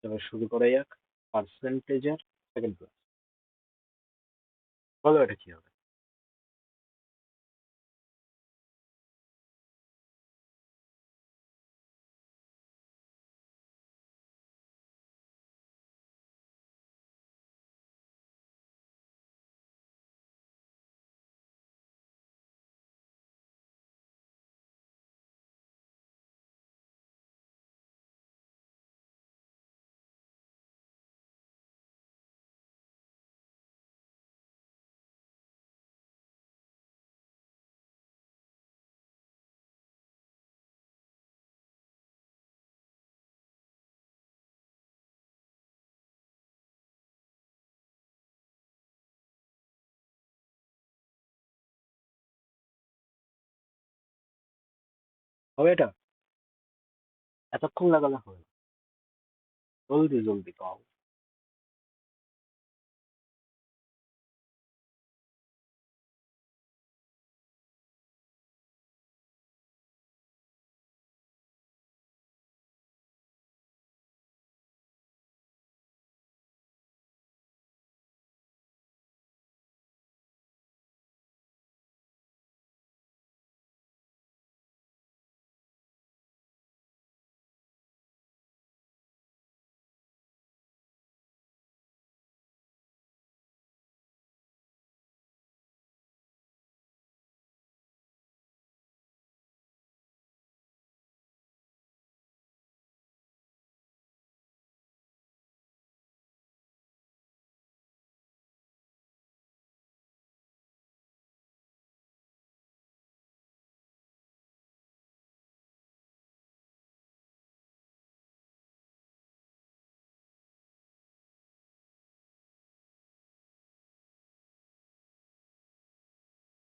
তবে শুরু করা যাক পার্সেন্টেজের সেকেন্ড ক্লাস। বলো এটা কি হবে? হবে এটা? এতক্ষণ লাগালে হবে না। জলদি জলদি কও।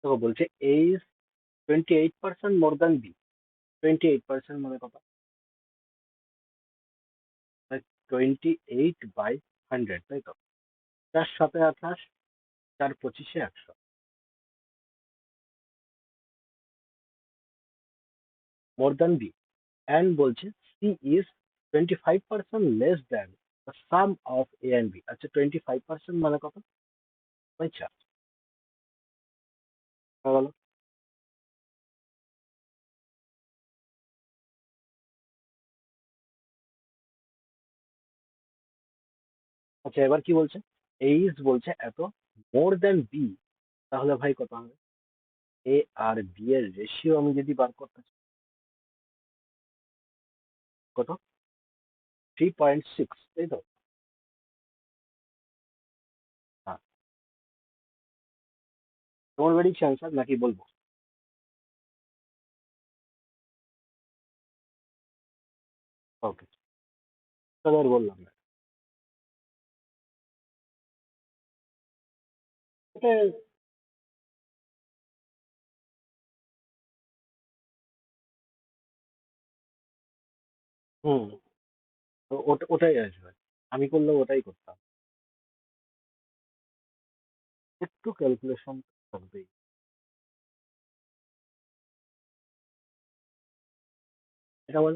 দেখো বলছে এ ইজ 28% মোর দ্যান বি। 28% মানে কত? 28/100, তাই তো? 4/7 28, 4/25 100। More than B. অ্যান্ড বলছে C is 25% less than the sum of A and B. আচ্ছা 25% মানে কত? 4 হয়ে গেল। আচ্ছা এবার কি বলছে? এ ইজ বলছে এত, মোর দ্যান বি, তাহলে ভাই কত হবে? এ আর বি এর রেশিও আমি যদি বার করতে চাই, কত? 3.6, তাই তো? হ্যাঁ। তোমার বেরিয়েছে অ্যান্সার নাকি বলবো? ওকে, তাহলে আর বললাম না। এটা হুম, তো ওটাই আসবে। আমি করলেও ওটাই করতাম। একটু ক্যালকুলেশন থাকবেই। এটা বল।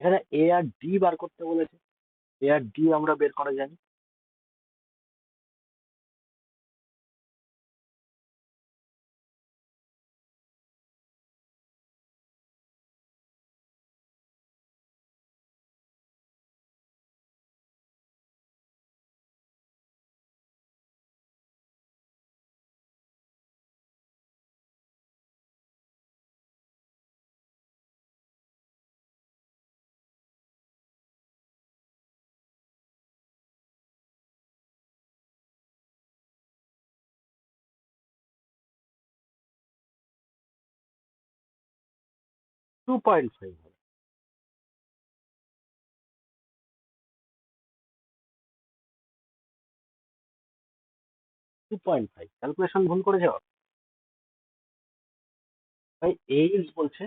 এখানে এ আর ডি বার করতে বলেছে। এ আর ডি আমরা বের করা জানি। টু পয়েন্ট ফাইভ হবে। 2.5 ক্যালকুলেশন ভুল করে যাওয়া। ভাই এ ইজ বলছে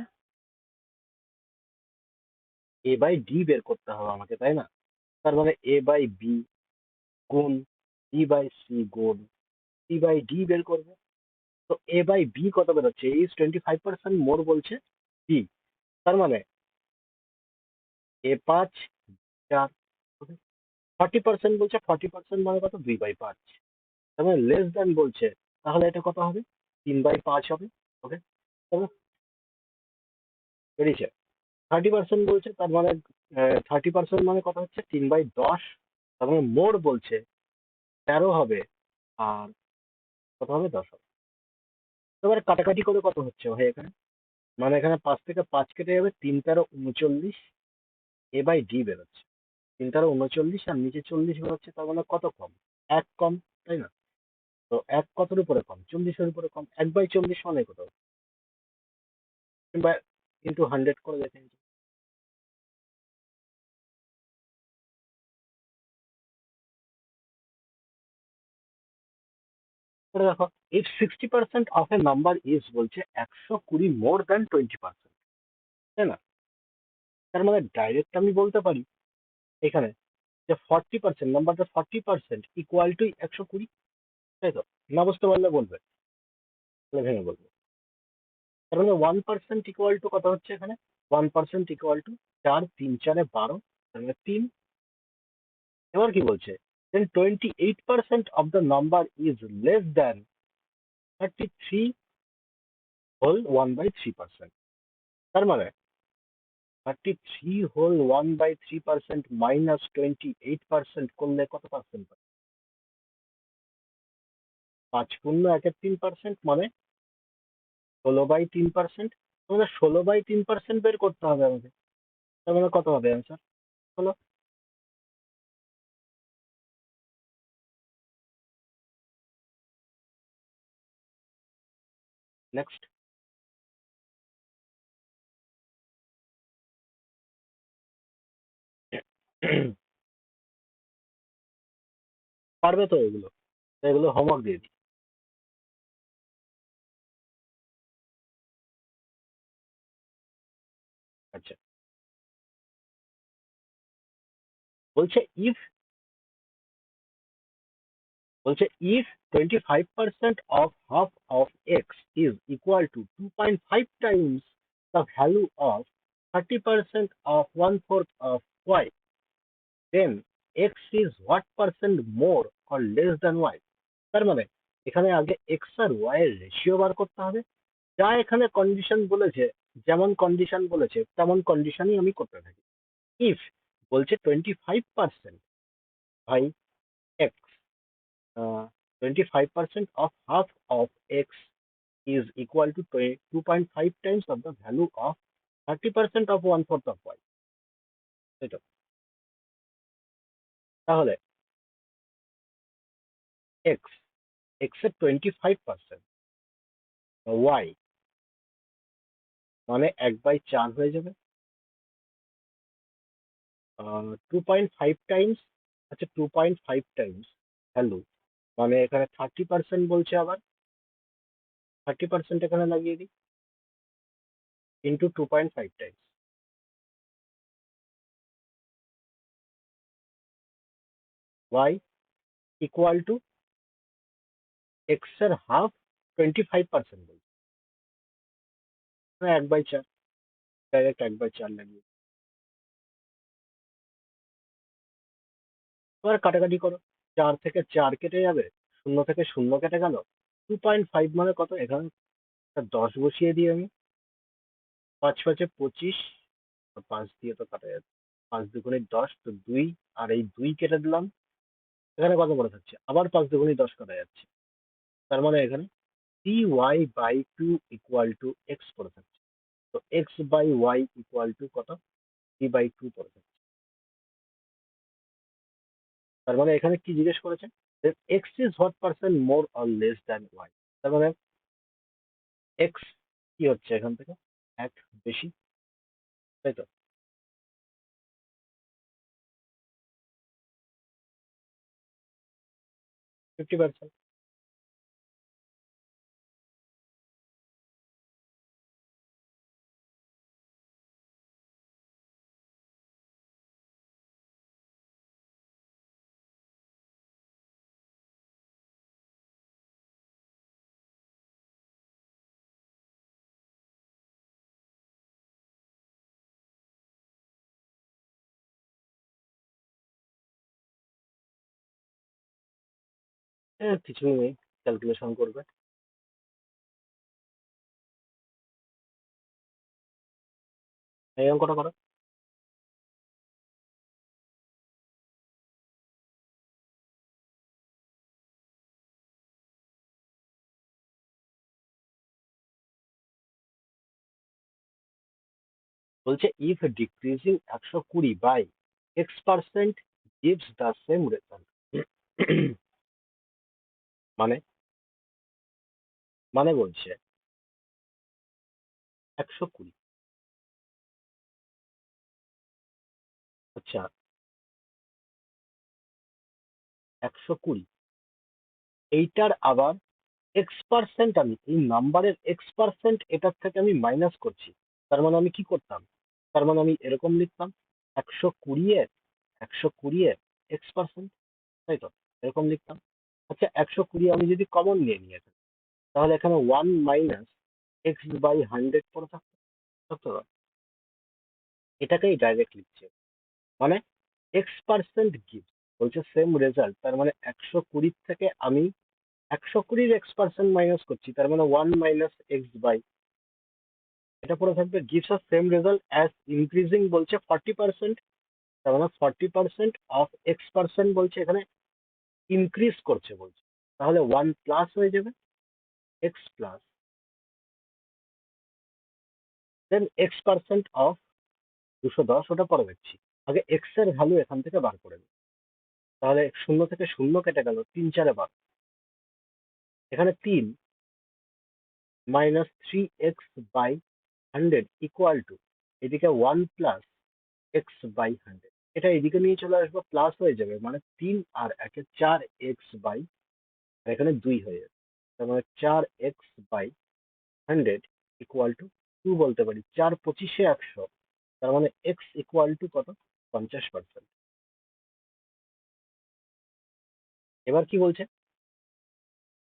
এ বাই ডি বের করতে হবে আমাকে, তাই না? তার মানে এ বাই বি গুণ বি বাই সি গুণ সি বাই ডি বের করবে। তো এ বাই বি কত বেরোচ্ছে? এ ইজ 25% মোর বলছে বি। তার মানে এ 5 4, 40% বলছে, 40% মানে কত? 2/5। তার মানে লেস দ্যান বলছে, তাহলে এটা কত হবে? 3/5 হবে। ওকে, তবে বেরিয়েছে। 30% বলছে, তার মানে 30% মানে কত হচ্ছে? 3/10। তার মানে মোর বলছে 13 হবে, আর কত হবে? 10 হবে। এবারে কাটাকাটি করে কত হচ্ছে ভাই এখানে? মানে এখানে 5 থেকে 5 কেটে যাবে, 3 × 13 = 39। এ বাই ডি বেরোচ্ছে 3 × 39, আর নিচে 40 বেরোচ্ছে। তার মানে কত কম? এক কম, তাই না? তো এক কতর উপরে কম? 40-এর উপরে কম। 1/40 মানে কত? কিংবা ইন্টু 100 করে দেখেন। করে দেখো, if 60% of a number is বলছে 120 more than 20%, তাই না? তার মানে ডাইরেক্ট আমি বলতে পারি এখানে যে 40%, নাম্বারটা 40% ইকুয়াল টু 120, তাই তো? না বুঝতে পারলে বলবে, তাহলে ভেঙে বলবো। তার মানে 1% ইকুয়াল টু কত হচ্ছে এখানে? 1% ইকুয়াল টু 4, 3 × 4 = 12, তার মানে 3। এবার কি বলছে? then 28% of the number is less than 33 whole 1/3%। তার মানে 33 whole 1/3% মাইনাস 28% করলে কত পার্সেন্ট পাই? 5 × 1 = 3%, মানে 16/3%। মানে 16/3% বের করতে হবে আমাকে। তার মানে কত হবে অ্যান্সার? হলো নেক্সট। পারবে তো এগুলো? এগুলো হোমওয়ার্ক দিয়ে দিই। আচ্ছা, বলছে ইফ বলছে if 25% of half of x is equal to 2.5 times the value of 30% of 1/4 of y, then x is what percent more or less than y? তার মানে এখানে আগে x আর y এর রেশিও বার করতে হবে। যা এখানে কন্ডিশন বলেছে, যেমন কন্ডিশন বলেছে তেমন কন্ডিশনই আমি করতে থাকি। ইফ বলছে 25% by x, 25% of half of x is equal to 2.5 times of the value of 30% of 1/4 of y, এটা। তাহলে x, x এর 25%, y মানে 1/4 হয়ে যাবে। 2.5 টাইমস, আচ্ছা 2.5 টাইমস ভ্যালু, মানে এখানে 30% বলছে, আবার 30% এখানে লাগিয়ে দিই, into 2.5 Times y equal to x এর হাফ 25% বলছে, 1/4, ডাইরেক্ট 1/4 লাগিয়ে। এবার কাটাকাটি করো, 4 থেকে 4 কেটে যাবে, 0 থেকে 0 কেটে গেল। 2.5 মানে কত? এখানে একটা 10 বসিয়ে দিই আমি। 5×5 = 25, 5 দিয়ে তো কাটা যাচ্ছে, 5×2 = 10, তো 2, আর এই 2 কেটে দিলাম। এখানে কত করে থাকছে? আবার 5×2 = 10 কাটা যাচ্ছে। তার মানে এখানে cy/2 ইকুয়াল টু এক্স করে থাকছে। তো x/y ইকুয়াল টু কত? 3/2 করে থাকছে। তার মানে এখানে কি জিজ্ঞেস করেছে? X is what percent more or less than Y. তার মানে এক্স কি হচ্ছে এখান থেকে? এক বেশি, তাই তো? 50%। হ্যাঁ, কিছুই নেই, ক্যালকুলেশন করবে। এই অঙ্কটা করো। বলছে if decreasing 120 by x% gives the same result। মানে মানে বলছে 120। আচ্ছা, 120 এইটার আবার x%, আমি এই নাম্বারের x% এটার থেকে আমি মাইনাস করছি। তার মানে আমি কি করতাম? তার মানে আমি এরকম লিখতাম 120 এর 120 এর x%, তাই তো? এরকম লিখতাম। আচ্ছা, 120 আমি যদি কমন নিয়ে নিই এখানে, তাহলে এখানে 1 মাইনাস x/100 পড়ে থাকতো, থাকতো না? এটাকেই ডাইরেক্ট লিখছে। মানে x% গিভ, বলছে সেম রেজাল্ট, তার মানে 120 থেকে আমি 120 x% মাইনাস করছি, তার মানে 1 মাইনাস x/, এটা পড়ে থাকবে gives us same result as increasing, বলছে 40%, তার মানে 40% অফ x% বলছে এখানে ইনক্রিজ করছে বলছে, তাহলে 1 প্লাস হয়ে যাবে x plus then x% of 210, ওটা পরে দেখছি। আগে x এর ভ্যালু এখান থেকে বার করে নিই। তাহলে শূন্য থেকে শূন্য কেটে গেল, 3 × 4 = 12। এখানে 3 মাইনাস 3x/100 ইকুয়াল টু এদিকে 1 প্লাস x/100, এটা এদিকে নিয়ে চলে আসবো, প্লাস হয়ে যাবে, মানে 3 আর 1 4 x/, আর এখানে 2 হয়ে যাবে, তার মানে 4x/100 ইকুয়াল টু 2 বলতে পারি। 4×25 = 100, তার মানে x ইকুয়াল টু কত? 50%। এবার কি বলছে?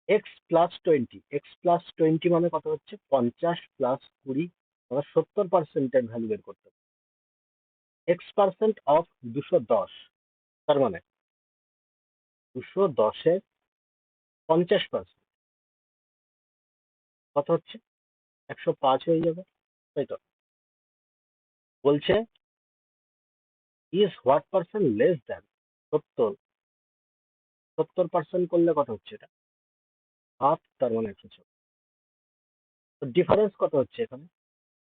x+20 মানে কত হচ্ছে? 50 প্লাস 20, মানে 70% ভ্যালু বের করতে হবে। x% অফ 210, তার মানে 210 এর 50% কত হচ্ছে? 105 হয়ে যাবে, তাই তো? বলছে is what percent less than 70, 70% করলে কত হচ্ছে? এটা হাফ, তার মানে 106। তো ডিফারেন্স কত হচ্ছে এখানে?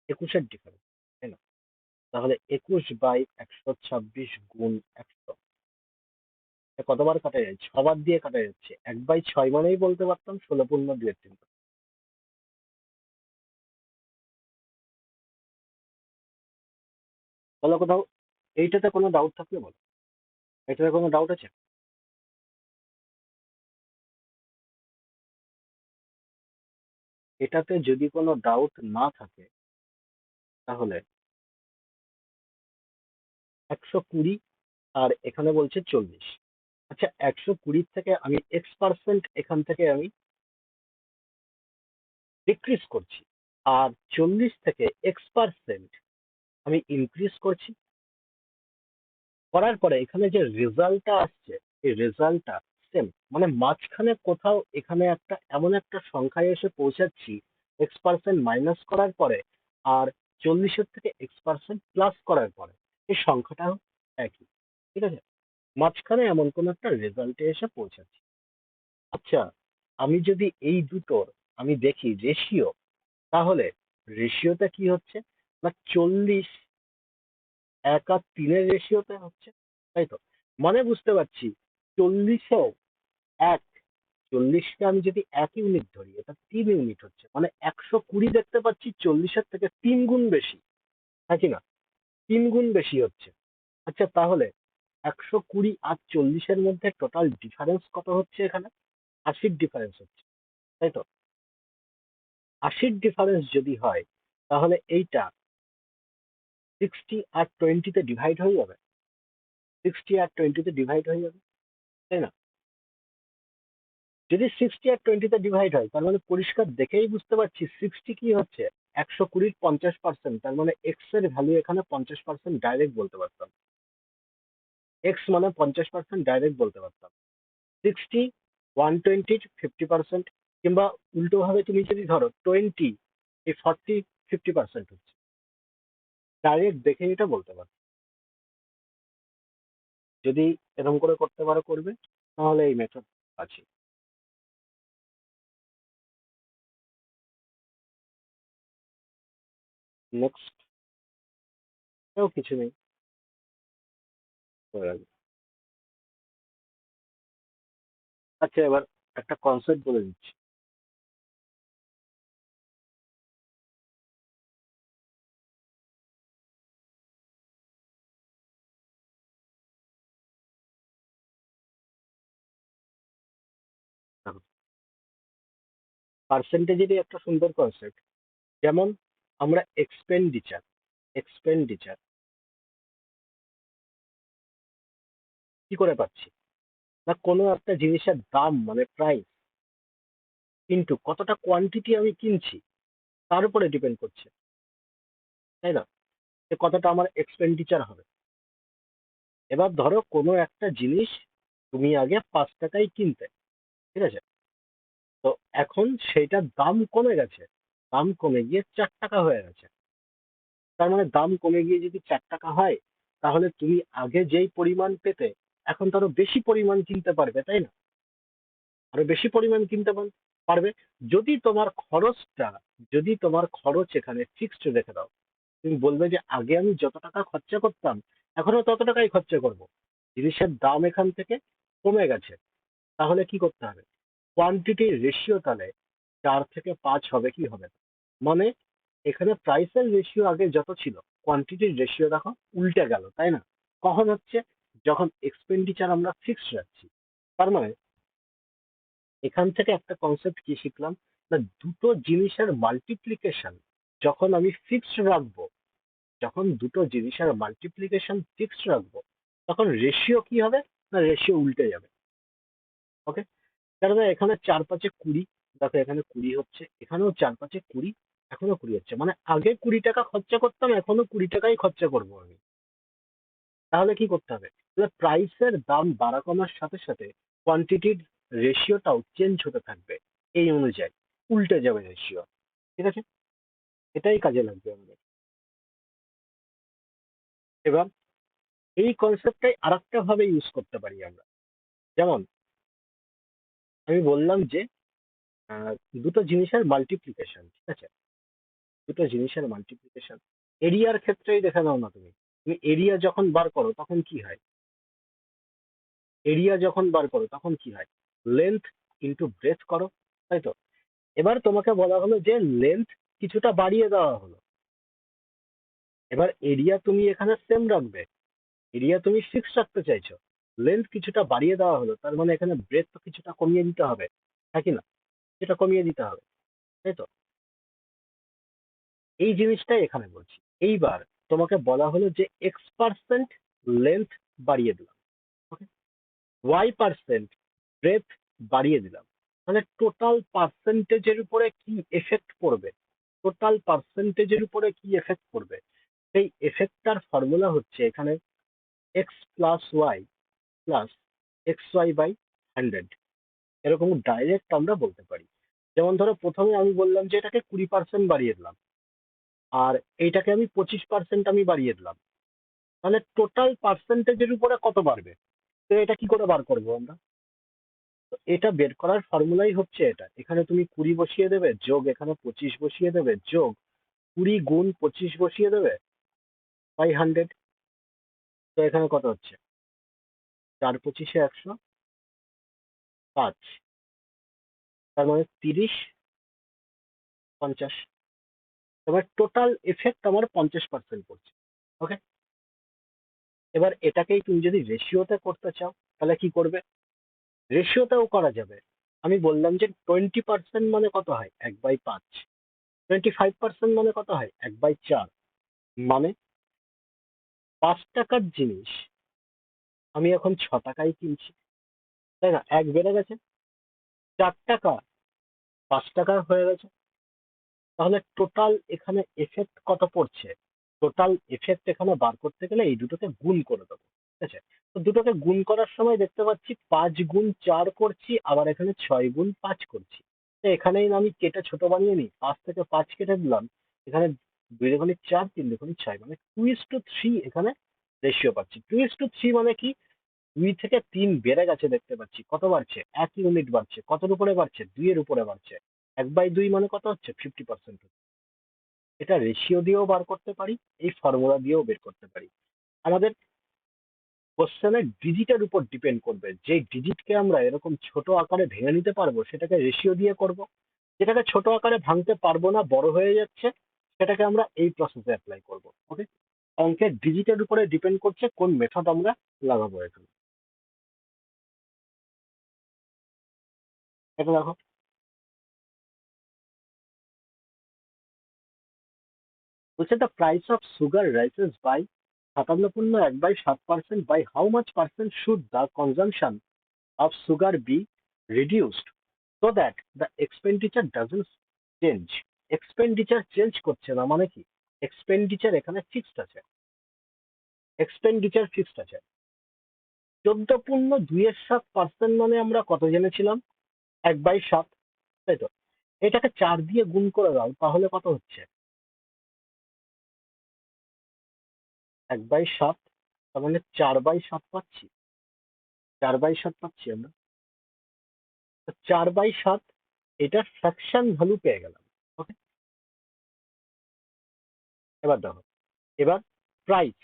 21-এর ডিফারেন্স, তাই না? তাহলে 21/126 গুণ 100, কতবার কাটা যায়? 6 বার দিয়ে কাটা যাচ্ছে। 1/6 মানেই বলতে পারতাম 16×2-3। বলো কোথাও এইটাতে কোনো ডাউট থাকলে বলো। এটাতে কোনো ডাউট আছে? এটাতে যদি কোনো ডাউট না থাকে, তাহলে 120 আর এখানে বলছে 40। আচ্ছা, 120 থেকে আমি x% এখান থেকে আমি ডিক্রিজ করছি, আর 40 থেকে x% আমি ইনক্রিজ করছি। করার পরে এখানে যে রেজাল্টটা আসছে, এই রেজাল্টটা সেম, মানে মাঝখানে কোথাও এখানে একটা এমন একটা সংখ্যায় এসে পৌঁছাচ্ছি x% মাইনাস করার পরে, আর 40-এর থেকে x% প্লাস করার পরে এই সংখ্যাটাও একই, ঠিক আছে? মাঝখানে এমন কোন একটা রেজাল্টে এসে পৌঁছাচ্ছি। আচ্ছা, আমি যদি এই দুটোর আমি দেখি রেশিও, তাহলে রেশিওটা কি হচ্ছে? না, 40 1 আর 3-এর রেশিওতে হচ্ছে, তাই তো? মানে বুঝতে পারছি 40-এ 1, 40-কে আমি যদি 1 ইউনিট ধরি, এটা 3 ইউনিট হচ্ছে, মানে 120 দেখতে পাচ্ছি 40-এর থেকে 3 গুণ বেশি, নাকি না? 3 গুণ বেশি হচ্ছে। আচ্ছা, তাহলে 120 আর 40-এর মধ্যে টোটাল ডিফারেন্স কত হচ্ছে এখানে? 80-র ডিফারেন্স হচ্ছে, তাই তো? 80-র ডিফারেন্স যদি হয়, তাহলে এইটা 60 আর 20-তে ডিভাইড হয়ে যাবে, 60 আর 20-তে ডিভাইড হয়ে যাবে, তাই না? যদি 60 আর 20-তে ডিভাইড হয়, তার মানে পরিষ্কার দেখেই বুঝতে পারছি 60 কি হচ্ছে? 120-র 50%, তার মানে এক্স এর ভ্যালু এখানে 50% ডাইরেক্ট বলতে পারতাম। এক্স মানে 50% ডাইরেক্ট বলতে পারতাম। 60 120 50%, কিংবা উল্টো ভাবে তুমি যদি ধরো 20 এই 40 50% হচ্ছে, ডাইরেক্ট দেখে এটা বলতে পারো। যদি এরকম করে করতে পারো করবে, তাহলে এই মেথড আছে। নেক্সট, এও কিছু নেই, হয়ে গেল। আচ্ছা, এবার একটা কনসেপ্ট বলে দিচ্ছি। পার্সেন্টেজেরই একটা সুন্দর কনসেপ্ট। যেমন আমরা এক্সপেন্ডিচার এক্সপেন্ডিচার কি করে পাচ্ছি? না, কোনো একটা জিনিসের দাম মানে প্রাইস কিন্তু কতটা কোয়ান্টিটি আমি কিনছি তার উপরে ডিপেন্ড করছে, তাই না? যে কতটা আমার এক্সপেন্ডিচার হবে। এবার ধরো কোনো একটা জিনিস তুমি আগে 5 টাকায় কিনতে, ঠিক আছে? তো এখন সেইটার দাম কমে গেছে, দাম কমে গিয়ে 4 টাকা হয়ে গেছে। তার মানে দাম কমে গিয়ে যদি 4 টাকা হয়, তাহলে তুমি আগে যেই পরিমাণ পেতে এখন তারও বেশি পরিমাণ কিনতে পারবে, তাই না? আরো বেশি পরিমাণ কিনতে পারবে। যদি তোমার খরচটা, যদি তোমার খরচ এখানে ফিক্সড রেখে দাও, তুমি বলবে যে আগে আমি যত টাকা খরচা করতাম এখনো তত টাকাই খরচা করব, জিনিসের দাম এখান থেকে কমে গেছে, তাহলে কি করতে হবে? কোয়ান্টিটির রেশিও তাহলে 4 থেকে 5 হবে কি হবে না? মানে এখানে প্রাইসের রেশিও আগে যত ছিল, কোয়ান্টিটির রেশিও দেখো উল্টে গেল, তাই না? কখন হচ্ছে? যখন এক্সপেন্ডিচার আমরা ফিক্সড রাখছি। তার মানে এখান থেকে একটা কনসেপ্ট কি শিখলাম? না, দুটো জিনিসের মাল্টিপ্লিকেশন যখন আমি ফিক্সড রাখবো, যখন দুটো জিনিসের মাল্টিপ্লিকেশন ফিক্সড রাখবো, তখন রেশিও কি হবে? না, রেশিও উল্টে যাবে। ওকে? কারণ এখানে 4 5 এ 20, দেখো এখানে 20 হচ্ছে, এখানেও 4 5 এ 20, এখনো 20 হচ্ছে, মানে আগে 20 টাকা খরচা করতাম এখনো 20 টাকাই খরচা করবো আমি। তাহলে কি করতে হবে? প্রাইসের দাম বাড়া কমার সাথে সাথে কোয়ান্টিটির রেশিওটাও চেঞ্জ হতে থাকবে, এই অনুযায়ী উল্টে যাবে রেশিও। ঠিক আছে? এটাই কাজে লাগবে আমাদের। এবার এই কনসেপ্টটাই আরেকটা ভাবে ইউজ করতে পারি আমরা। যেমন আমি বললাম যে আহ, দুটো জিনিসের মাল্টিপ্লিকেশন, ঠিক আছে? দুটো জিনিসের মাল্টিপ্লিকেশন এরিয়ার ক্ষেত্রেই দেখে নাও না তুমি। তুমি এরিয়া যখন বার করো তখন কি হয়? এরিয়া যখন বার করো তখন কি হয়? লেন্থ ইন্টু ব্রেথ করো, তাই তো? এবার তোমাকে বলা হলো যে লেন্থ কিছুটা বাড়িয়ে দেওয়া হলো, এবার এরিয়া তুমি এখানে সেম রাখবে, এরিয়া তুমি ফিক্স রাখতে চাইছো, লেন্থ কিছুটা বাড়িয়ে দেওয়া হলো, তার মানে এখানে ব্রেথ তো কিছুটা কমিয়ে দিতে হবে, হ্যাঁ কি না? সেটা কমিয়ে দিতে হবে, তাই তো? এই জিনিসটাই এখানে বলছি। এইবার তোমাকে বলা হলো যে X% লেন্থ বাড়িয়ে দিলাম, ওকে, Y% ব্রেথ বাড়িয়ে দিলাম, মানে টোটাল পার্সেন্টেজের উপরে কি এফেক্ট পড়বে, টোটাল পার্সেন্টেজের উপরে কি এফেক্ট পড়বে, সেই এফেক্টটার ফর্মুলা হচ্ছে এখানে X+Y+XY/100। এরকম ডাইরেক্ট আমরা বলতে পারি। যেমন ধরো প্রথমে আমি বললাম যে এটাকে 20% বাড়িয়ে দিলাম, আর এইটাকে আমি 25% আমি বাড়িয়ে দিলাম, তাহলে টোটাল পার্সেন্টেজের উপরে কত বাড়বে? তো এটা কি করে বার করবো আমরা? তো এটা বের করার ফর্মুলাই হচ্ছে এটা, এখানে তুমি 20 বসিয়ে দেবে, যোগ এখানে 25 বসিয়ে দেবে, যোগ 20 গুণ 25 বসিয়ে দেবে, বাই 100। তো এখানে কত হচ্ছে? 4 25 100 5, তার মানে 30 50। এবার টোটাল এফেক্ট আমার 50% পড়ছে। ওকে? এবার এটাকেই তুমি যদি রেশিওতে করতে চাও তাহলে কি করবে? রেশিওতেও করা যাবে। আমি বললাম যে 20% মানে কত হয়? 1/5। 25% মানে কত হয়? 1/4। মানে 5 টাকার জিনিস আমি এখন 6 টাকায় কিনছি, তাই না? এক বেড়ে গেছে, 4 টাকা 5 টাকা হয়ে গেছে, তাহলে টোটাল এখানে এফেক্ট কত পড়ছে? টোটাল এফেক্ট এখানে বার করতে গেলে এই দুটোকে গুণ করে দেবো। ঠিক আছে? তো দুটোকে গুণ করার সময় দেখতে পাচ্ছি 5 গুণ 4 করছি, আবার এখানে 6 গুণ 5 করছি। তো এখানেই আমি কেটে ছোট বানিয়ে নিই, 5 থেকে 5 কেটে দিলাম, এখানে 2 দুগুণে 4, 3 দুগুণে 6, মানে 2:3 এখানে রেশিও পাচ্ছি। 2:3 মানে কি, 2 থেকে 3 বেড়ে গেছে দেখতে পাচ্ছি। কত বাড়ছে? 1 ইউনিট বাড়ছে। কতর উপরে বাড়ছে? 2 এর উপরে বাড়ছে। 1/2 মানে কত হচ্ছে? 50%। এটা রেশিও দিয়েও বার করতে পারি, এই ফর্মুলা দিয়েও বের করতে পারি। আমাদের কোশ্চেনের ডিজিটের উপর ডিপেন্ড করবে, যে ডিজিটকে আমরা এরকম ছোট আকারে ভেঙে নিতে পারবো সেটাকে রেশিও দিয়ে করব, যেটাকে ছোট আকারে ভাঙতে পারবো না, বড় হয়ে যাচ্ছে, সেটাকে আমরা এই প্রসেসে অ্যাপ্লাই করব। ওকে, অঙ্কের ডিজিটের উপরে ডিপেন্ড করছে কোন মেথড আমরা লাগাবো এখানে। এটা দেখো, বলছে the price of sugar rises by 57.1/7%, by how much percent should the consumption of sugar be reduced so that the expenditure doesn't change. Expenditure change করছে না মানে কি, এক্সপেন্ডিচার এখানে ফিক্সড আছে, এক্সপেন্ডিচার ফিক্সড আছে। 14.27% মানে আমরা কত জেনেছিলাম? 1/7, তাই তো? এটাকে 4 দিয়ে গুণ করে দাও, তাহলে কত হচ্ছে? 1/7, তার মানে 4/7 পাচ্ছি, 4/7 পাচ্ছি আমরা। 4/7 এটা ফ্র্যাকশন ভ্যালু পেয়ে গেলাম। ওকে, এবার দেখো, এবার প্রাইস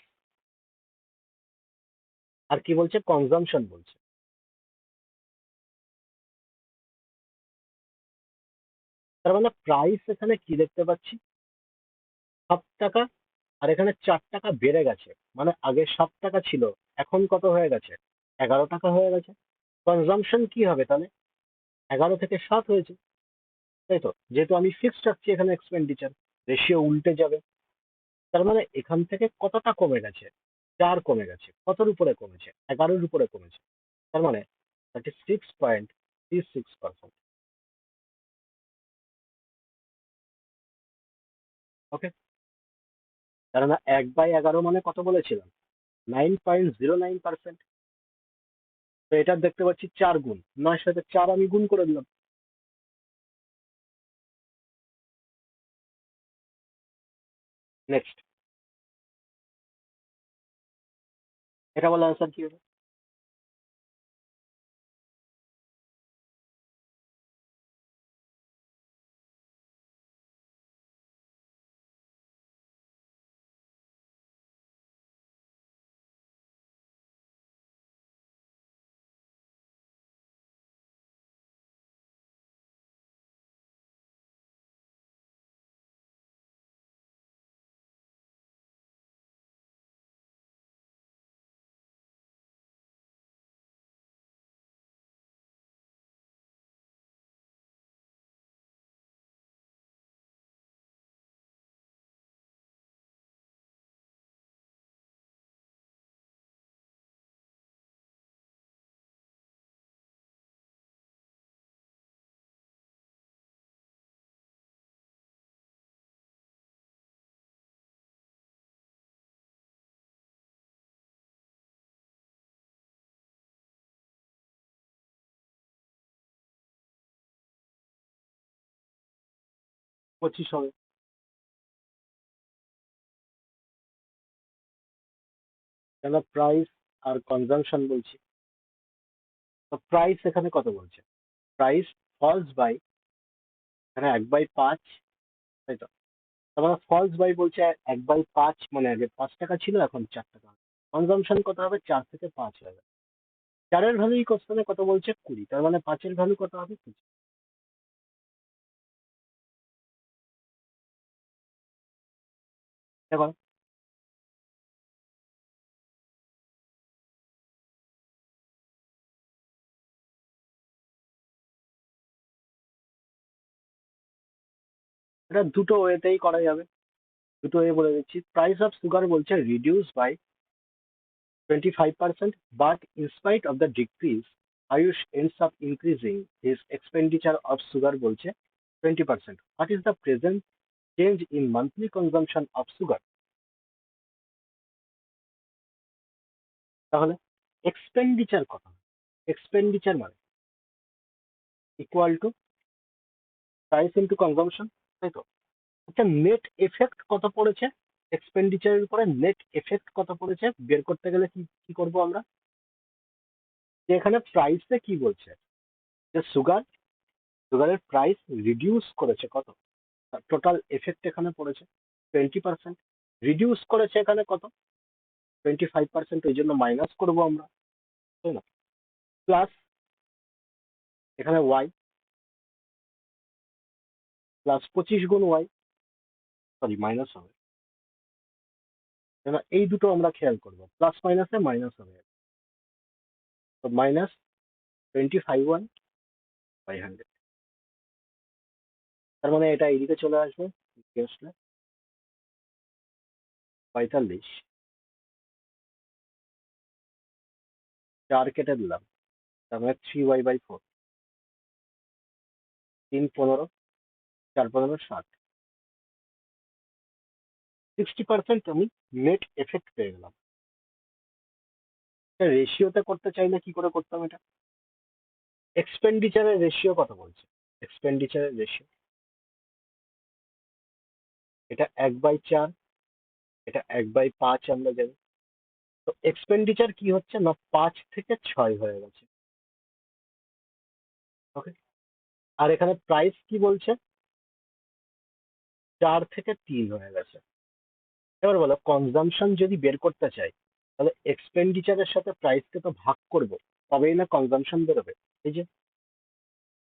আর কি বলছে, কনজাম্পশন বলছে। তার মানে প্রাইস এখানে কি দেখতে পাচ্ছি, 7 টাকা, আর এখানে 4 টাকা বেড়ে গেছে, মানে আগে 7 টাকা ছিল, এখন কত হয়ে গেছে? 11 টাকা হয়ে গেছে। কনজাম্পশন কি হবে তাহলে? 11 থেকে 7 হয়েছে, তাই তো? যেহেতু আমি ফিক্সড রাখছি এখানে এক্সপেন্ডিচার, রেশিও উল্টে যাবে। তার মানে এখান থেকে কতটা কমে গেছে? 4 কমে গেছে। কতর উপরে কমেছে? 11-র উপরে কমেছে। তার মানে 36.36%। ওকে, তার মানে 1/11 মানে কত বলেছিলাম? 9.09%। তো এটার দেখতে পাচ্ছি 4 গুণ, 9-এর সাথে 4 আমি গুণ করে দিলাম। নেক্সট, এটা বলে আনসার কি হবে? পঁচিশ হবে, কেন প্রাইস আর কনজাম্পশন বলছি। তো প্রাইস এখানে কত বলছে? প্রাইস ফলস বাই, এখানে 1/5, তাই তো? তার মানে ফলস বাই বলছে 1/5, মানে আগে 5 টাকা ছিল, এখন 4 টাকা। কনজাম্পশন কত হবে? 4 থেকে 5 হবে। 4-এর ভ্যালু এই কোশ্চেনে কত বলছে? 20, তার মানে 5-এর ভ্যালু কত হবে? 20। দেখো, এটা দুটো ওয়েতেই করা যাবে, দুটো ওয়ে বলে দিচ্ছি। প্রাইস অফ সুগার বলছে reduce by 25%, but in spite of the decrease, Ayush ends up increasing his expenditure of sugar বলছে 20%. What is the present change in monthly consumption of sugar? তাহলে এক্সপেন্ডিচার কত? Expenditure মানে equal to price into consumption, তাই তো? আচ্ছা, net effect কত পড়েছে এক্সপেন্ডিচারের উপরে? নেট এফেক্ট কত পড়েছে বের করতে গেলে কি কি করবো আমরা? যে এখানে প্রাইসে কি বলছে, যে সুগারের প্রাইস রিডিউস করেছে কত, টোটাল এফেক্ট এখানে পড়েছে 20%। রিডিউস করেছে এখানে কত, 25%, ওই জন্য মাইনাস করবো আমরা, তাই না? প্লাস এখানে ওয়াই, প্লাস 25 গুণ ওয়াই, সরি মাইনাস হবে, তাই না? এই দুটো আমরা খেয়াল করবো, প্লাস মাইনাসে মাইনাস হবে, তো মাইনাস 25 ওয়াই/100। তার মানে এটা এইদিকে চলে আসবে, এদিকে আসলে 45, 4 কেটে দিলাম, তার মানে 3y/4, 3 15, 4 15 60, 60% আমি নেট এফেক্ট পেয়ে গেলাম। রেশিওতে করতে চাইলে কি করে করতাম এটা? এক্সপেন্ডিচারের রেশিও কত বলছে? এক্সপেন্ডিচারের রেশিও, এটা 1/4, এটা 1/5 আমরা জানি। তো এক্সপেন্ডিচার কি হচ্ছে না, 5 থেকে 6 হয়ে গেছে। ওকে, আর এখানে প্রাইস কি বলছে, 4 থেকে 3 হয়ে গেছে। এবার বলো, কনজাম্পশন যদি বের করতে চাই, তাহলে এক্সপেন্ডিচারের সাথে প্রাইসকে তো ভাগ করব, তবেই না কনজাম্পশন বেরোবে। এই যে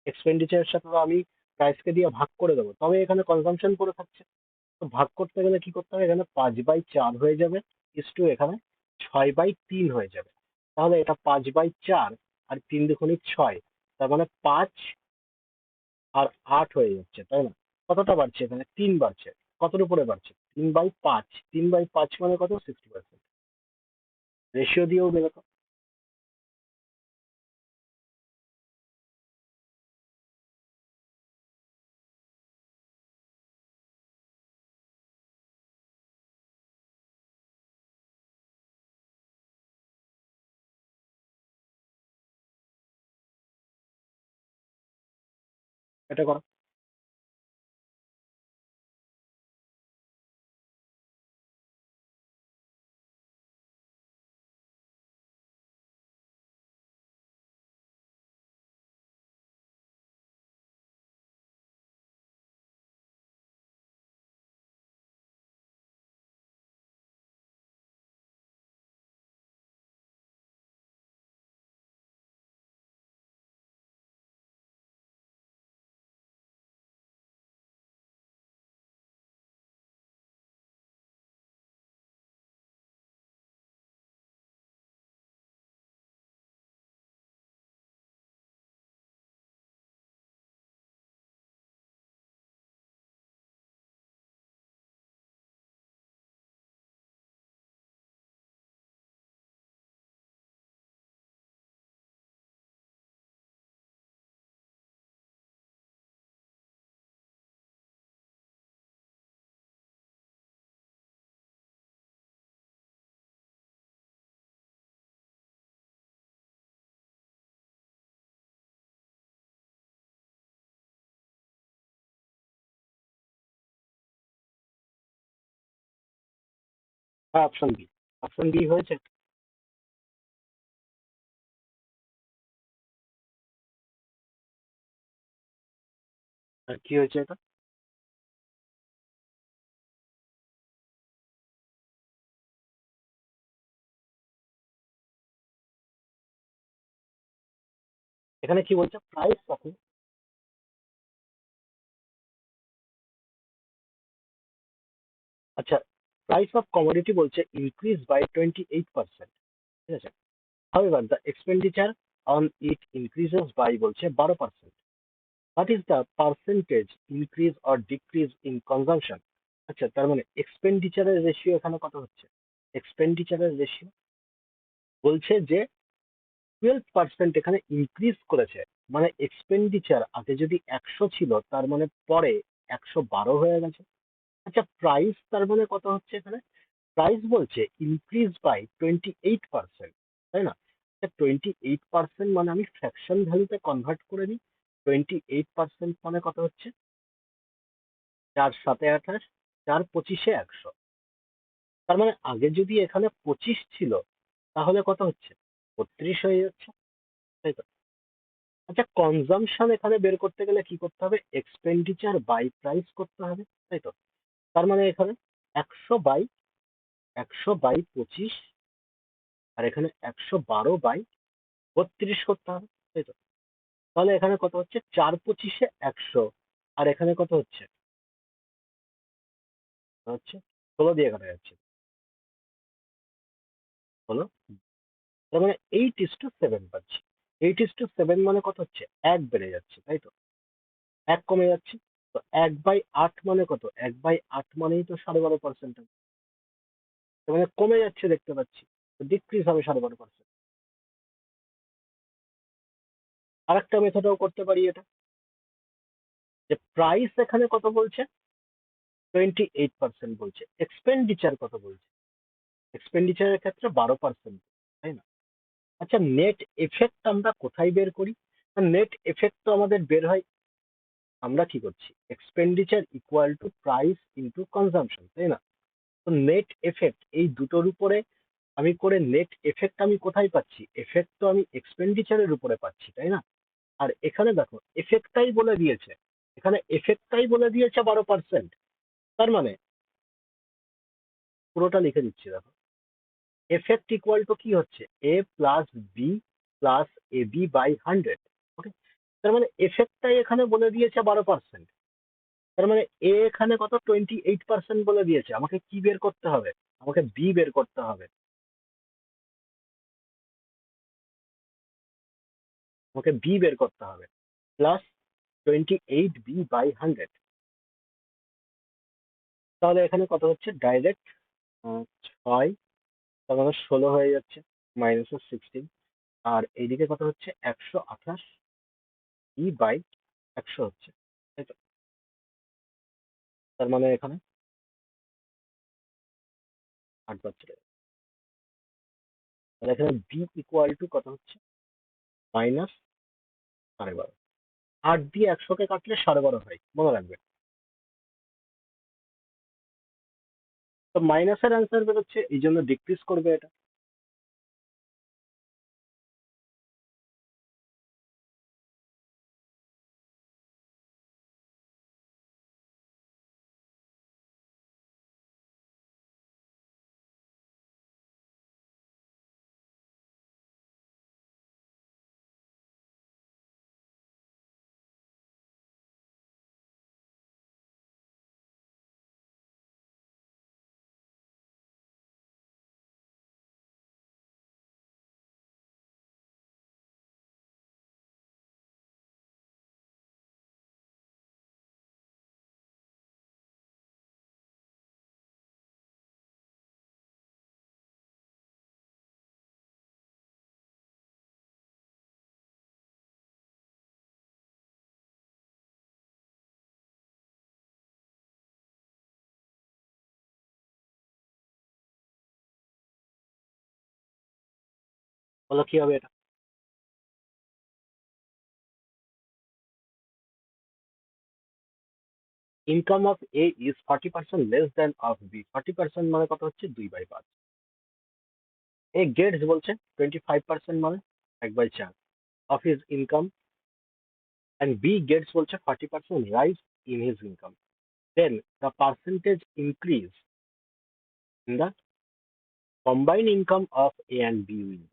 এক্সপেন্ডিচারের সাথে তো আমি প্রাইসকে দিয়ে ভাগ করে দেবো, তবে এখানে কনজাম্পশন পড়ে থাকছে। তো ভাগ করতে গেলে কি করতে হবে, এখানে 5/4 হয়ে যাবে, ইস্টু এখানে 6/3 হয়ে যাবে। তাহলে এটা 5/4 আর 3 × 2 = 6, তার মানে 5 আর 8 হয়ে যাচ্ছে, তাই না? কতটা বাড়ছে এখানে, 3 বাড়ছে। কতর উপরে বাড়ছে, 3/5, 3/5 মানে কত, 60%। রেশিও দিয়েও বেরোতো। এটা করো। হ্যাঁ, অপশন বি, অপশন বি হয়েছে। আর কি হয়েছে এটা? এখানে কি বলছে, প্রাইস কত? আচ্ছা, প্রাইস অফ কমোডিটি বলছে ইনক্রিজ বাই 28%, ঠিক আছে। However the expenditure on it increases by বলছে 12%। What is the percentage increase or decrease in consumption? আচ্ছা, তার মানে এক্সপেন্ডিচারের রেশিও এখানে কত হচ্ছে? এক্সপেন্ডিচারের রেশিও বলছে যে 12% এখানে ইনক্রিজ করেছে, মানে এক্সপেন্ডিচার আগে যদি 100 ছিল, তার মানে পরে 112 হয়ে গেছে। আচ্ছা, প্রাইস তার মানে কত হচ্ছে এখানে? প্রাইস বলছে ইনক্রিজ বাই 28%, তাই না? 28% মানে আমি ফ্র্যাকশন ভ্যালুতে কনভার্ট করে নিই। 28% মানে কত হচ্ছে? 4 7 28, 4 25 100। তার মানে আগে যদি এখানে 25 ছিল, তাহলে কত হচ্ছে? 32 হয়ে যাচ্ছে, তাই তো? আচ্ছা, কনজাম্পশন এখানে বের করতে গেলে কি করতে হবে? এক্সপেন্ডিচার বাই প্রাইস করতে হবে, তাই তো? তার মানে এখানে 100/25, আর এখানে 112/32 করতে হবে, তাই তো? তাহলে এখানে কত হচ্ছে? 4 25 100, আর এখানে কত হচ্ছে? হচ্ছে 16 দিয়ে কাটা যাচ্ছে, হলো। তার মানে 8:7 পাচ্ছি। 8:7 মানে কত হচ্ছে? 1 বেড়ে যাচ্ছে, তাই তো? 1 কমে যাচ্ছে। তো 1/8 মানে কত? 1/8 মানেই তো 12.5%। তার মানে কমে যাচ্ছে দেখতে পাচ্ছি। তো ডিক্রিজ হবে 12.5%। আরেকটা মেথডও করতে পারি এটা, যে প্রাইস এখানে কত বলছে? 28% বলছে। এক্সপেন্ডিচার কত বলছে? এক্সপেন্ডিচারের ক্ষেত্রে 12%, তাই না? আচ্ছা, নেট এফেক্ট আমরা কোথায় বের করি? নেট এফেক্ট তো আমাদের বের হয়, আমরা কি করছি? Expenditure equal to price into consumption, তাই না? তো নেট এফেক্ট এই দুটোর উপরে আমি করে নেট এফেক্ট আমি কোথায় পাচ্ছি? এফেক্ট তো আমি এক্সপেন্ডিচারের উপরে পাচ্ছি, তাই না? আর এখানে দেখো এফেক্টটাই বলে দিয়েছে, এখানে এফেক্টটাই বলে দিয়েছে 12%। তার মানে পুরোটা লিখে দিচ্ছি, দেখো। এফেক্ট ইকুয়াল টু কি হচ্ছে? A plus B plus A B by 100। Okay, তার মানে এফেক্টটাই এখানে বলে দিয়েছে 12%। তার মানে এ এখানে কত? 28% বলে দিয়েছে। আমাকে কি বের করতে হবে? আমাকে বি বের করতে হবে। আমাকে বি বের করতে হবে, প্লাস 28b/100। তাহলে এখানে কত হচ্ছে? ডাইরেক্ট 6, তার মানে 16 হয়ে যাচ্ছে, -16। আর এইদিকে কত হচ্ছে? 128 b/100 হচ্ছে, তাই তো? তার মানে এখানে 8 বার চলে যাবে। তাহলে এখানে বি ইকুয়াল টু কত হচ্ছে? -12.5। 8 দিয়ে 100-কে কাটলে 12.5 হয়, মনে রাখবে। তো মাইনাসের অ্যান্সার বেরোচ্ছে, এই জন্য ডিক্রিজ করবে এটা। বলো কি হবে এটা? Income of A is 40% less than of B. 40% মানে কত হচ্ছে? 2/5। এ গেটস বলছে 25% মানে 1/4 of his income, and B gets বলছে 40% rise in his income. Then the percentage increase in the combined income of A and B will be.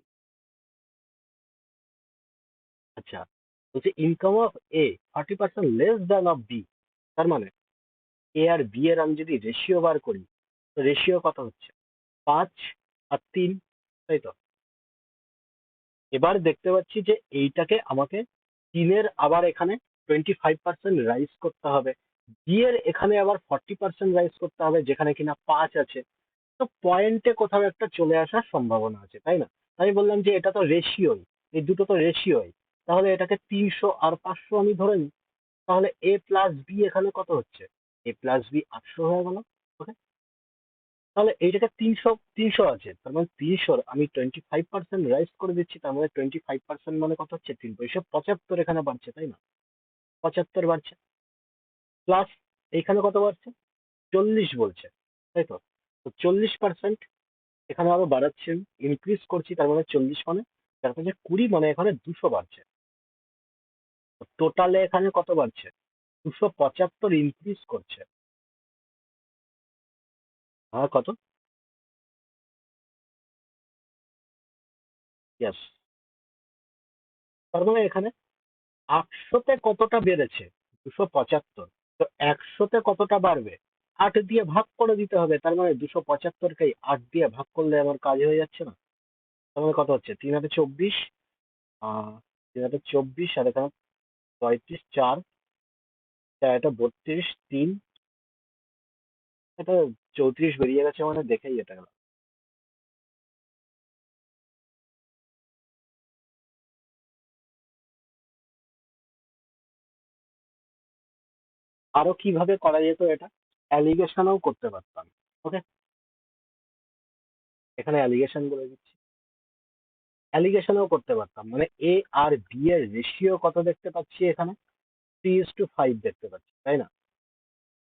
আচ্ছা, বলছে income of A 40% less than of B. তার মানে এ আর B এর আমি যদি ratio বার করি, তো রেশিও কত হচ্ছে? 5 আর 3, তাই তো? এবার দেখতে পাচ্ছি যে এইটাকে আমাকে 3-এর আবার এখানে 25% রাইজ করতে হবে, বি এর এখানে আবার 40% রাইজ করতে হবে, যেখানে কিনা 5 আছে। তো পয়েন্টে কোথাও একটা চলে আসার সম্ভাবনা আছে, তাই না? আমি বললাম যে এটা তো রেশিওই, এই দুটো তো রেশিওই। তাহলে এটাকে 300 আর 500 আমি ধরে নিই। তাহলে এ প্লাস বি এখানে কত হচ্ছে? এ প্লাস বি 800 হয়ে গেল। ওকে, তাহলে এইটাকে 300 আছে, তার মানে 300 আমি 25% রাইজ করে দিচ্ছি, তার মানে 25% মানে কত হচ্ছে? 375 এখানে বাড়ছে, তাই না? 75 বাড়ছে, প্লাস এইখানে কত বাড়ছে? 40 বলছে, তাই তো? তো 40% এখানে আরো বাড়াচ্ছি, ইনক্রিজ করছি, তার মানে 40 মানে, তার মানে 20 মানে এখানে 200 বাড়ছে। টোটালে এখানে কত বাড়ছে? 275 ইনক্রিজ করছে। হ্যাঁ, কত? ইয়েস। তার মানে এখানে 800-তে কতটা বেড়েছে? 275। তো 100-তে কতটা বাড়বে? 8 দিয়ে ভাগ করে দিতে হবে, তার মানে 275-কে 8 দিয়ে ভাগ করলে আমার কাজ হয়ে যাচ্ছে না? তার মানে কত হচ্ছে? 3 হাতে 24, 3 হাতে 24, আর এখানে 35, 4, এটা 32, 3, এটা 34 বেরিয়ে গেছে, মানে দেখেই এটা গেল। আরো কিভাবে করা যেত এটা? অ্যালিগেশনও করতে পারতাম। ওকে, এখানে অ্যালিগেশন বলে দিচ্ছি। অ্যালিগেশনও করতে পারতাম, মানে এ আর বি এর রেশিও কত দেখতে পাচ্ছি এখানে? 3:5 দেখতে পাচ্ছি, তাই না?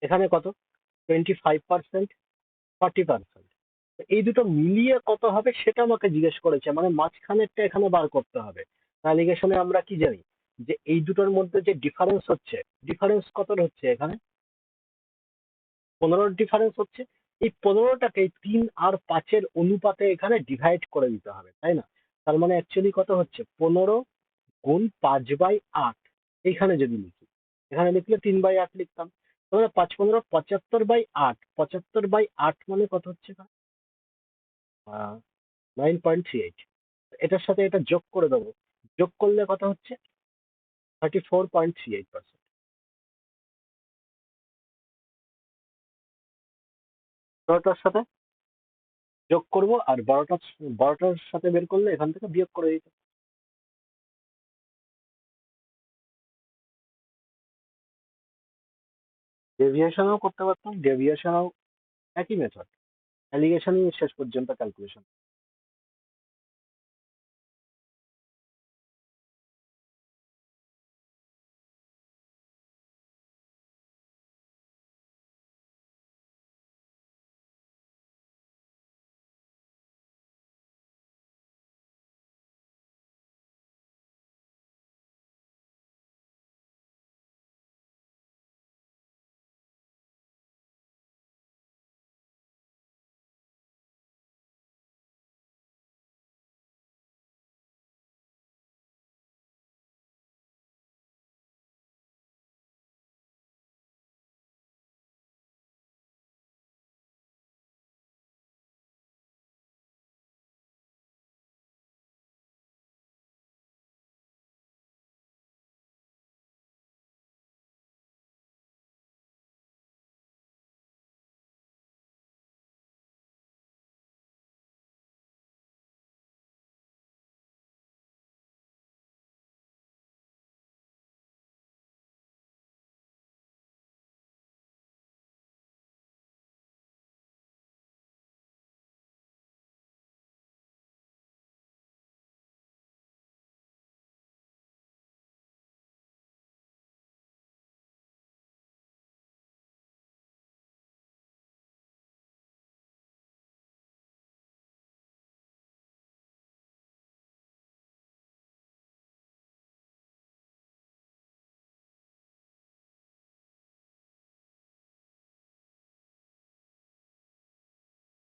এখানে কত? 25%, 40%। এই দুটো মিলিয়ে কত হবে সেটা আমাকে জিজ্ঞেস করেছে, মানে মাঝখানেরটা এখানে বার করতে হবে। অ্যালিগেশনে আমরা কি জানি? যে এই দুটোর মধ্যে যে ডিফারেন্স হচ্ছে, ডিফারেন্স কত হচ্ছে এখানে? 15 ডিফারেন্স হচ্ছে। এই 15টাকে 3 আর 5-এর অনুপাতে এখানে ডিভাইড করে দিতে হবে, তাই না? তার মানে অ্যাকচুয়ালি কত হচ্ছে? 15 গুণ 5/8। এইখানে যদি লিখি, এখানে লিখলে 3/8 লিখতাম। তাহলে 5 15 75/8, 75/8 মানে কত হচ্ছে? 9.38। এটার সাথে এটা যোগ করে দেবো, যোগ করলে কত হচ্ছে? 34.38%। বড়টার সাথে যোগ করব, আর বড়টার সাথে বের করলে এখান থেকে বিয়োগ করে দিতে। ডেভিয়েশনও করতে পারতাম, ডেভিয়েশনও একই মেথড। অ্যালিগেশনই শেষ পর্যন্ত ক্যালকুলেশন।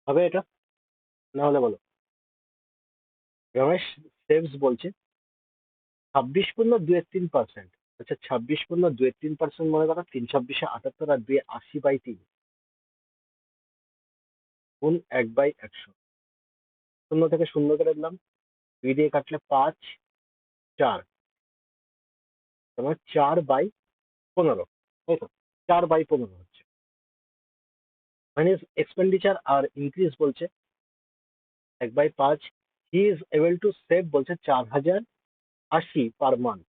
হবে এটা? না হলে বলো। রমেশ সেভস বলছে 26.23%। আচ্ছা, 26.23% মনে করো 3 26 78, আর 2 80/3 গুণ 1/100। শূন্য থেকে শূন্য কেটে দিলাম, 2 দিয়ে কাটলে 5, 4, তোমার 4/15, তাই তো? 4/15 হচ্ছে। মাইনাস এক্সপেন্ডিচার আর ইনক্রিজ বলছে 1/5। He is able to save বলছে 4080 per month.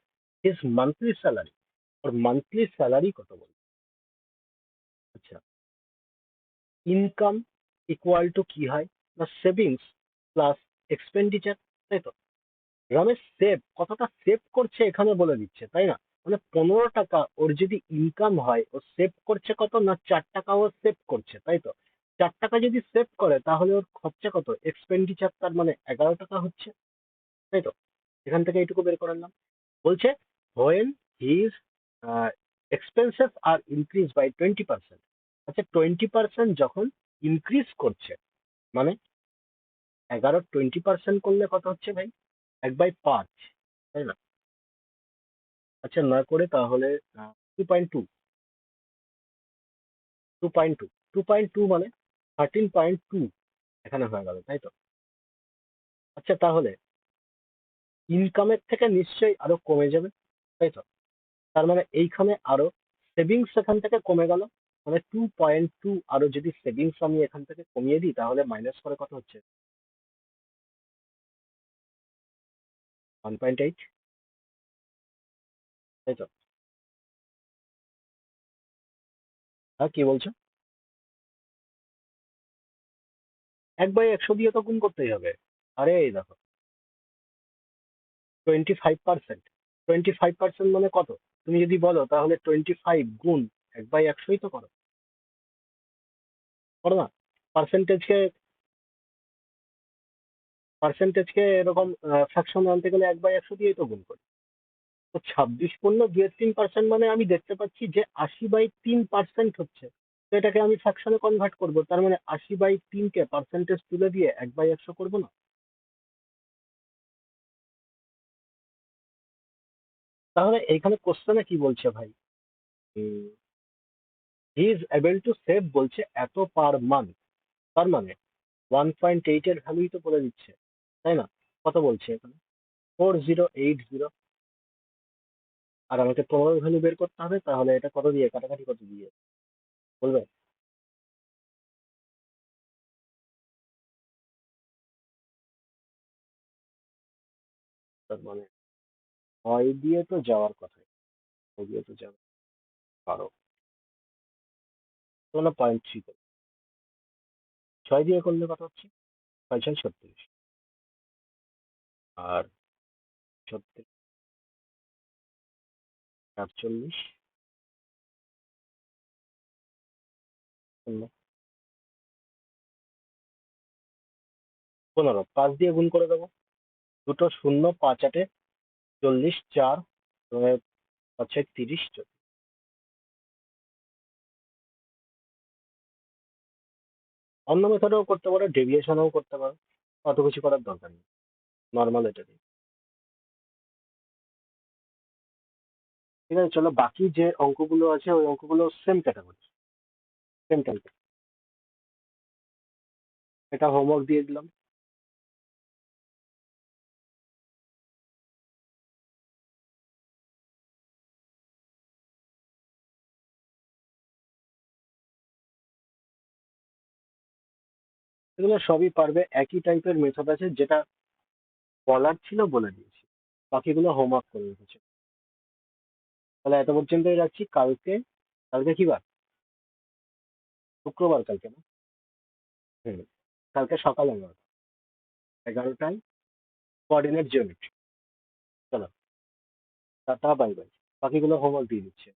His monthly salary, ওর মান্থলি স্যালারি কত বলছে? আচ্ছা, ইনকাম ইকুয়াল টু কি হয় না সেভিংস প্লাস এক্সপেন্ডিচার, তাই তো? রমেশ সেভ কতটা সেভ করছে এখানে বলে দিচ্ছে, তাই না? মানে 15 টাকা ওর যদি ইনকাম হয়, ও সেভ করছে কত না 4 টাকা ও সেভ করছে, তাই তো? 4 টাকা যদি সেভ করে তাহলে ওর খরচা কত, এক্সপেন্ডিচার তার মানে 11 টাকা হচ্ছে, তাই তো? এখান থেকে এইটুকু বের করে নিলাম। বলছে when his expenses are increase by 20%। আচ্ছা 20% যখন ইনক্রিজ করছে, মানে 11 20% করলে কত হচ্ছে ভাই, 1/5, তাই না? আচ্ছা না করে তাহলে 2.2, 2.2, 2.2 মানে 13.2 এখানে হয়ে গেল, তাই তো? আচ্ছা তাহলে ইনকামের থেকে নিশ্চয়ই আরো কমে যাবে, তাই তো? তার মানে এইখানে আরো সেভিংস এখান থেকে কমে গেল, মানে 2.2 আরো যদি সেভিংস আমি এখান থেকে কমিয়ে দিই তাহলে মাইনাস করে কত হচ্ছে, 1.8, তাই তো? হ্যাঁ কি বলছো? 1/100 দিয়ে তো গুণ করতেই হবে। আরে এই দেখো 25%, 25% মানে কত, তুমি যদি বলো তাহলে 25 গুণ 1/100ই তো করো, করো না? পার্সেন্টেজকে পার্সেন্টেজকে এরকম ফ্র্যাকশন আনতে গেলে 1/100 দিয়েই তো গুণ করি। তো 26.23% মানে আমি দেখতে পাচ্ছি যে 80/3% হচ্ছে। তো এটাকে আমি ফ্র্যাকশনে কনভার্ট করবো, তার মানে 80/3 কে পার্সেন্টেজ তুলে দিয়ে 1/100 করবো না? তাহলে এইখানে কোশ্চেনে কি বলছে ভাই, হি ইজ এবল টু সেভ বলছে এত পার মান্থ, তার মানে 1.8 এর ভ্যালুই তো বলে দিচ্ছে, তাই না? কত বলছে এখানে, 4080। আর আমাকে 15 ভ্যালু বের করতে হবে, তাহলে এটা কত দিয়ে কাটাকাটি, কত দিয়ে বলবে? তার মানে 6 দিয়ে তো যাওয়ার কথা, 6 দিয়ে তো যাবে 12, তো না 0.3 করে 6 দিয়ে করলে কত হচ্ছে, 6 6 36, আর 36 48 শূন্য 15, 5 দিয়ে গুণ করে দেবো, দুটো শূন্য, 5 8 40, 4 5 30। অন্য মেথডেও করতে পারো, ডেভিয়েশনও করতে পারো, অত কিছু করার দরকার নেই, নর্মাল এটা দিয়ে। ঠিক আছে চলো, বাকি যে অঙ্কগুলো আছে ওই অঙ্কগুলো সেম ক্যাটাগরি, সেম টাইপ। এটা হোমওয়ার্ক দিয়ে দিলাম। এগুলো সবই পারবে, একই টাইপের মেথড আছে, যেটা বলার ছিল বলে দিয়েছি, বাকিগুলো হোমওয়ার্ক করে রেখেছে। তাহলে এত পর্যন্তই রাখছি, কালকে, কালকে কি বার, শুক্রবার কালকে না? হুম, কালকে সকাল 11টায় কোঅর্ডিনেট জিওমেট্রি। চলো টাটা বাই বাই, বাকিগুলো হোমওয়ার্ক দিয়ে দিচ্ছে।